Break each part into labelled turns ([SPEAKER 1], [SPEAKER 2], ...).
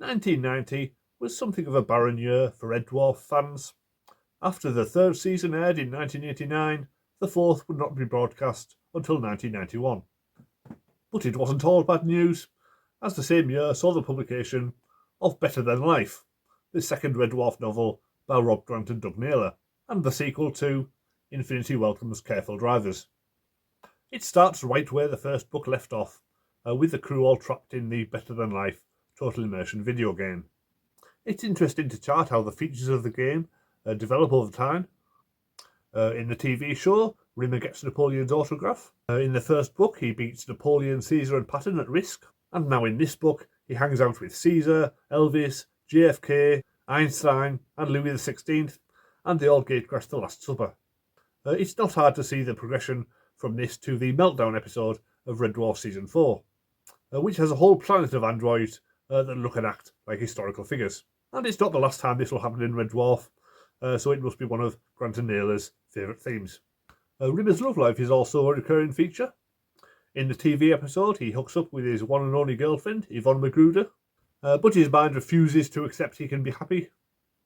[SPEAKER 1] 1990 was something of a barren year for Red Dwarf fans. After the third season aired in 1989, the fourth would not be broadcast until 1991. But it wasn't all bad news, as the same year saw the publication of Better Than Life, the second Red Dwarf novel by Rob Grant and Doug Naylor, and the sequel to Infinity Welcomes Careful Drivers. It starts right where the first book left off, with the crew all trapped in the Better Than Life total immersion video game. It's interesting to chart how the features of the game develop over time. In the TV show, Rimmer gets Napoleon's autograph. In the first book, he beats Napoleon, Caesar and Patton at Risk. And now in this book, he hangs out with Caesar, Elvis, JFK, Einstein and Louis XVI, and they all gatecrash the Last Supper. It's not hard to see the progression from this to the Meltdown episode of Red Dwarf Season 4, which has a whole planet of androids that look and act like historical figures. And it's not the last time this will happen in Red Dwarf, so it must be one of Grant and Naylor's favourite themes. Rimmer's love life is also a recurring feature. In the TV episode, he hooks up with his one and only girlfriend, Yvonne Magruder, but his mind refuses to accept he can be happy,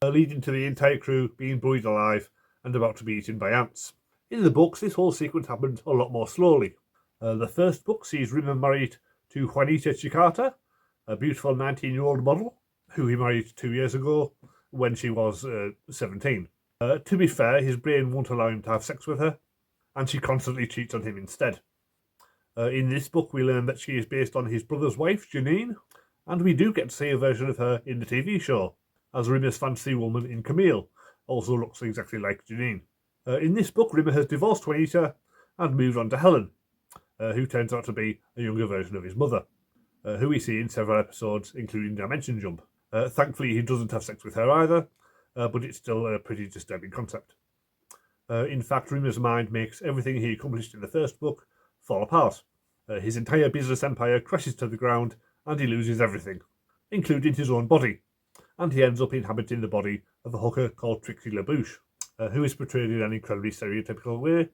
[SPEAKER 1] leading to the entire crew being buried alive and about to be eaten by ants. In the books, this whole sequence happened a lot more slowly. The first book sees Rimmer married to Juanita Chicata, a beautiful 19-year-old model, who he married 2 years ago when she was 17. To be fair, his brain won't allow him to have sex with her, and she constantly cheats on him instead. In this book, we learn that she is based on his brother's wife, Janine, and we do get to see a version of her in the TV show, as Rimmer's fantasy woman in Camille also looks exactly like Janine. In this book, Rimmer has divorced Juanita and moved on to Helen, who turns out to be a younger version of his mother, who we see in several episodes, including Dimension Jump. Thankfully, he doesn't have sex with her either, but it's still a pretty disturbing concept. In fact, Rimmer's mind makes everything he accomplished in the first book fall apart. His entire business empire crashes to the ground and he loses everything, including his own body, and he ends up inhabiting the body of a hooker called Trixie LaBouche, who is portrayed in an incredibly stereotypical way.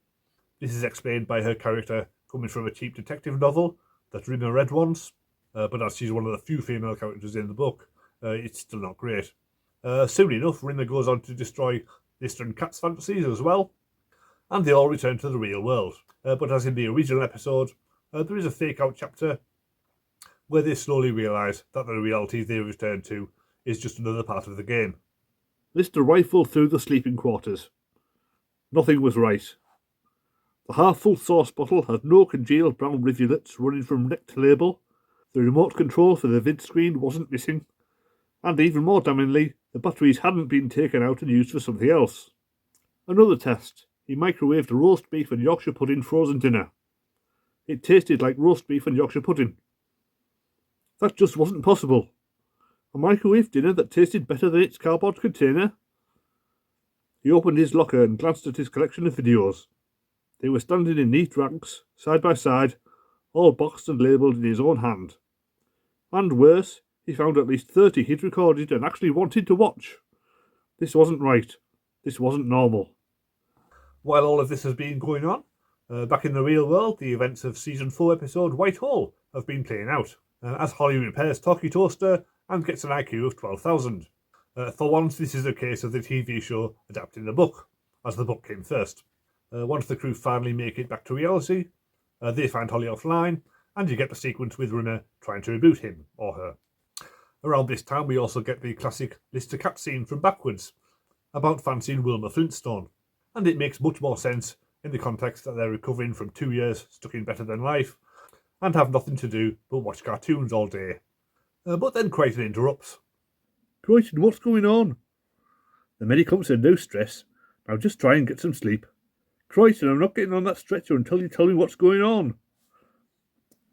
[SPEAKER 1] This is explained by her character coming from a cheap detective novel that Rimmer read once, but as she's one of the few female characters in the book, it's still not great. Soon enough, Rimmer goes on to destroy Lister and Kat's fantasies as well, and they all return to the real world. But as in the original episode, there is a fake-out chapter where they slowly realise that the reality they return to is just another part of the game. Lister rifled through the sleeping quarters. Nothing was right. The half-full sauce bottle had no congealed brown rivulets running from neck to label. The remote control for the vid screen wasn't missing. And even more damningly, the batteries hadn't been taken out and used for something else. Another test. He microwaved a roast beef and Yorkshire pudding frozen dinner. It tasted like roast beef and Yorkshire pudding. That just wasn't possible. A microwave dinner that tasted better than its cardboard container? He opened his locker and glanced at his collection of videos. They were standing in neat ranks, side by side, all boxed and labelled in his own hand. And worse, he found at least 30 he'd recorded and actually wanted to watch. This wasn't right. This wasn't normal. While all of this has been going on, back in the real world, the events of Season 4 episode Whitehall have been playing out, as Holly repairs Talkie Toaster and gets an IQ of 12,000. For once, this is a case of the TV show adapting the book, as the book came first. Once the crew finally make it back to reality, they find Holly offline, and you get the sequence with Rimmer trying to reboot him or her. Around this time, we also get the classic Lister Cat scene from Backwards, about fancying Wilma Flintstone, and it makes much more sense in the context that they're recovering from 2 years stuck in Better Than Life, and have nothing to do but watch cartoons all day. But then Crichton interrupts. Crichton, what's going on? The medic said no stress. Now just try and get some sleep. Crichton, I'm not getting on that stretcher until you tell me what's going on.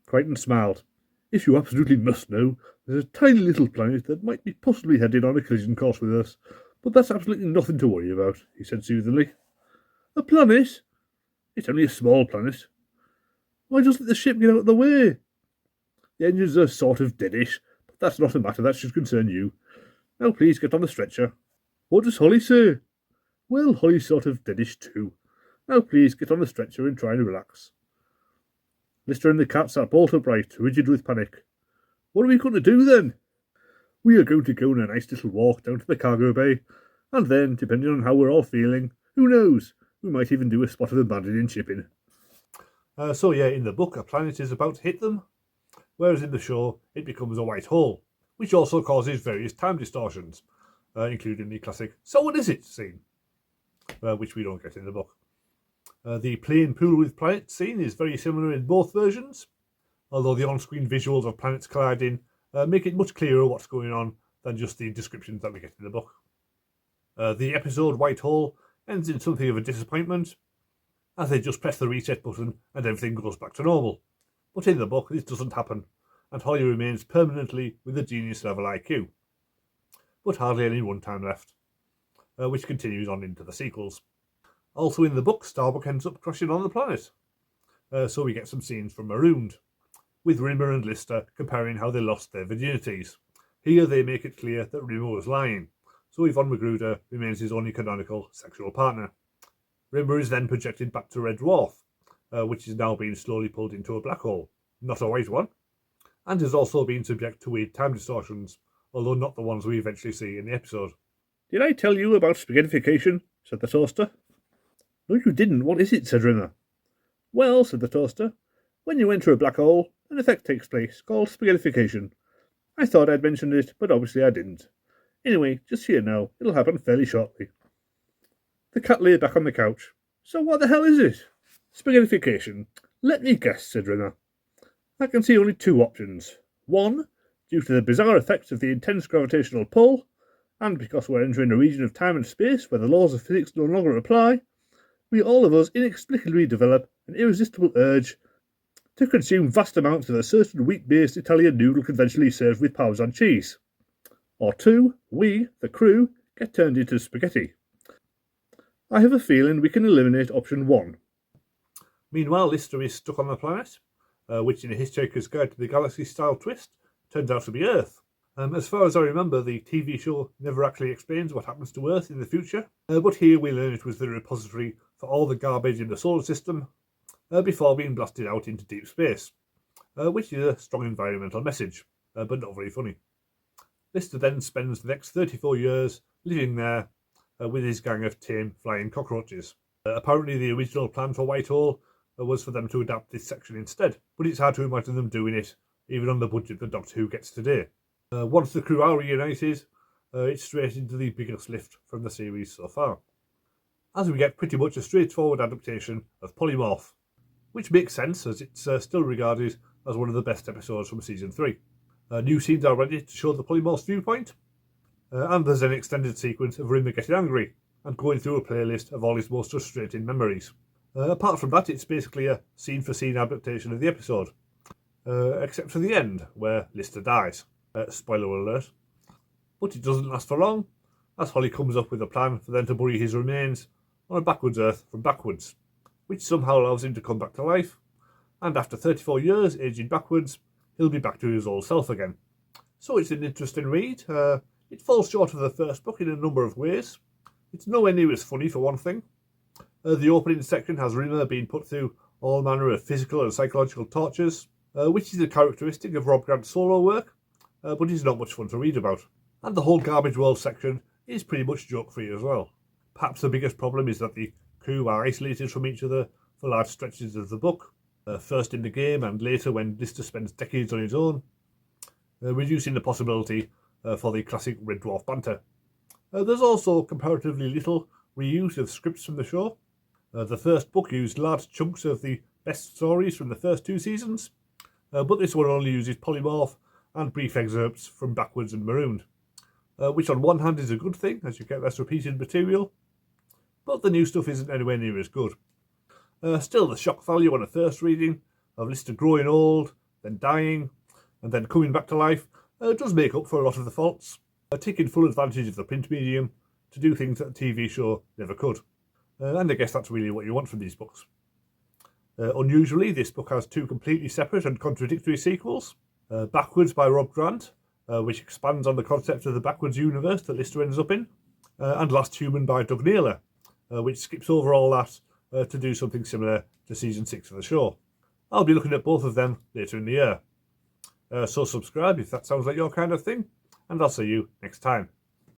[SPEAKER 1] Crichton smiled. If you absolutely must know, there's a tiny little planet that might be possibly headed on a collision course with us, but that's absolutely nothing to worry about, he said soothingly. A planet? It's only a small planet. Why doesn't the ship get out of the way? The engines are sort of deadish, but that's not a matter that should concern you. Now please get on the stretcher. What does Holly say? Well, Holly's sort of deadish too. Now please get on the stretcher and try and relax. Lister and the cat sat bolt upright, rigid with panic. What are we going to do then? We are going to go on a nice little walk down to the cargo bay, and then, depending on how we're all feeling, who knows, we might even do a spot of abandoned shipping. So yeah, in the book, a planet is about to hit them, whereas in the show, it becomes a white hole, which also causes various time distortions, including the classic "So what is it?" scene, which we don't get in the book. The playing pool with planets scene is very similar in both versions, although the on-screen visuals of planets colliding make it much clearer what's going on than just the descriptions that we get in the book. The episode White Hole ends in something of a disappointment, as they just press the reset button and everything goes back to normal. But in the book, this doesn't happen, and Holly remains permanently with a genius level IQ. But hardly any runtime left, which continues on into the sequels. Also in the book, Starbuck ends up crashing on the planet, so we get some scenes from Marooned, with Rimmer and Lister comparing how they lost their virginities. Here they make it clear that Rimmer was lying, so Yvonne Magruder remains his only canonical sexual partner. Rimmer is then projected back to Red Dwarf, which is now being slowly pulled into a black hole, not a white one, and has also been subject to weird time distortions, although not the ones we eventually see in the episode. "Did I tell you about spaghettification?" said the toaster. "No, you didn't. What is it?" said Rimmer. "Well," said the toaster, "when you enter a black hole, an effect takes place called spaghettification. I thought I'd mentioned it, but obviously I didn't. Anyway, just so you know, it'll happen fairly shortly." The cat lay back on the couch. "So what the hell is it?" "Spaghettification. Let me guess," said Rimmer. "I can see only two options. One, due to the bizarre effects of the intense gravitational pull, and because we're entering a region of time and space where the laws of physics no longer apply, we all of us inexplicably develop an irresistible urge to consume vast amounts of a certain wheat-based Italian noodle conventionally served with Parmesan cheese. Or two, we, the crew, get turned into spaghetti. I have a feeling we can eliminate option one." Meanwhile, Lister is stuck on the planet, which in a Hitchhiker's Guide to the Galaxy style twist turns out to be Earth. As far as I remember, the TV show never actually explains what happens to Earth in the future, but here we learn it was the repository for all the garbage in the solar system before being blasted out into deep space, which is a strong environmental message, but not very funny. Lister then spends the next 34 years living there with his gang of tame flying cockroaches. Apparently the original plan for Whitehall was for them to adapt this section instead, but it's hard to imagine them doing it, even on the budget that Doctor Who gets today. Once the crew are reunited, it's straight into the biggest lift from the series so far, as we get pretty much a straightforward adaptation of Polymorph, which makes sense as it's still regarded as one of the best episodes from Season 3. New scenes are ready to show the Polymorph's viewpoint, and there's an extended sequence of Rimmer getting angry and going through a playlist of all his most frustrating memories. Apart from that, it's basically a scene-for-scene adaptation of the episode, except for the end, where Lister dies. Spoiler alert. But it doesn't last for long, as Holly comes up with a plan for them to bury his remains on a backwards Earth from backwards, which somehow allows him to come back to life, and after 34 years, aging backwards, he'll be back to his old self again. So it's an interesting read. It falls short of the first book in a number of ways. It's nowhere near as funny, for one thing. The opening section has Rimmer being put through all manner of physical and psychological tortures, which is a characteristic of Rob Grant's solo work, but is not much fun to read about. And the whole Garbage World section is pretty much joke-free as well. Perhaps the biggest problem is that the crew are isolated from each other for large stretches of the book, first in the game and later when Lister spends decades on his own, reducing the possibility for the classic Red Dwarf banter. There's also comparatively little reuse of scripts from the show. The first book used large chunks of the best stories from the first two seasons, but this one only uses Polymorph and brief excerpts from Backwards and Marooned, which on one hand is a good thing, as you get less repeated material, but the new stuff isn't anywhere near as good. Still, the shock value on a first reading of Lister growing old, then dying, and then coming back to life does make up for a lot of the faults, taking full advantage of the print medium to do things that a TV show never could. And I guess that's really what you want from these books. Unusually, this book has two completely separate and contradictory sequels. Backwards by Rob Grant, which expands on the concept of the Backwards universe that Lister ends up in, and Last Human by Doug Naylor, which skips over all that to do something similar to Season 6 of the show. I'll be looking at both of them later in the year. So subscribe if that sounds like your kind of thing, and I'll see you next time.